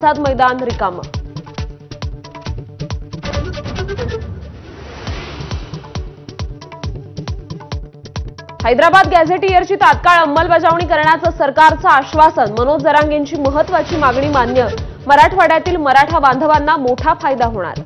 मैदान रिकामं। हैदराबाद गॅझेटियरची तात्काळ अंमलबजावणी करण्याचं सरकारचं आश्वासन। मनोज जरांगेंची महत्त्वाची मागणी मान्य। मराठवाड्यातील मराठा बांधवांना मोठा फायदा होणार।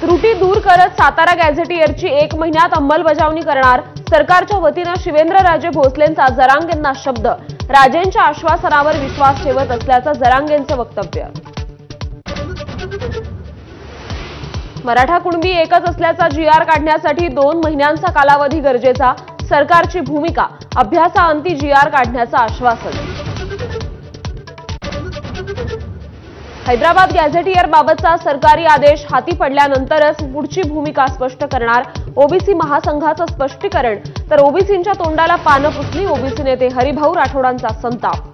त्रुटी दूर करत सातारा गॅझेटियरची 1 महिन्यात अंमलबजावणी करणार। सरकारच्या वतीने शिवेंद्रराजे भोसलेंचा जरांगेंना शब्द। राजेंच्या आश्वासनावर विश्वास ठेवत असल्याचं जरांगेंचं वक्तव्य। मराठा कुणबी एकच असल्याचा GR काढण्यासाठी 2 महिन्यांचा कालावधी गरजेचा। सरकारची भूमिका। अभ्यासाअंती GR काढण्याचं आश्वासन। हैदराबाद गॅझेटियर बाबतचा सरकारी आदेश हाती पडल्यानंतरच पुढची भूमिका स्पष्ट करणार। ओबीसी महासंघाचं स्पष्टीकरण तर ओबीसींच्या तोंडाला पानं पुसली। ओबीसी नेते हरिभाऊ राठोडांचा संताप।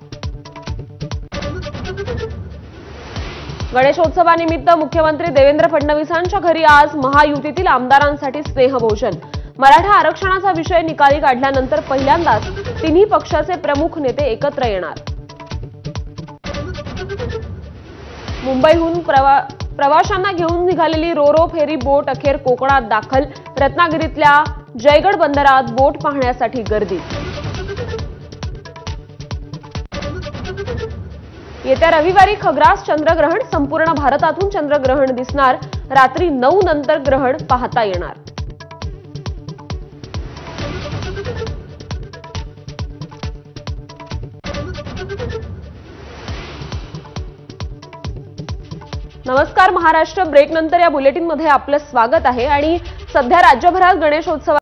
गणेशोत्सवानिमित्त मुख्यमंत्री देवेंद्र फडणवीसांच्या घरी आज महायुतीतील आमदारांसाठी स्नेहभोजन। मराठा आरक्षणाचा विषय निकाली काढल्यानंतर पहिल्यांदाच तिन्ही पक्षाचे प्रमुख नेते एकत्र येणार। मुंबईहून प्रवाशांना घेऊन निघालेली रोरो फेरी बोट अखेर कोकणात दाखल। रत्नागिरीतल्या जयगड बंदरात बोट पाहण्यासाठी गर्दी। येत्या रविवारी खग्रास चंद्रग्रहण। संपूर्ण भारतातून चंद्रग्रहण दिसणार। रात्री 9 नंतर ग्रहण पाहता येणार। नमस्कार महाराष्ट्र। ब्रेक नंतर या बुलेटिनमध्ये आपलं स्वागत आहे। आणि सध्या राज्यभरात गणेशोत्सव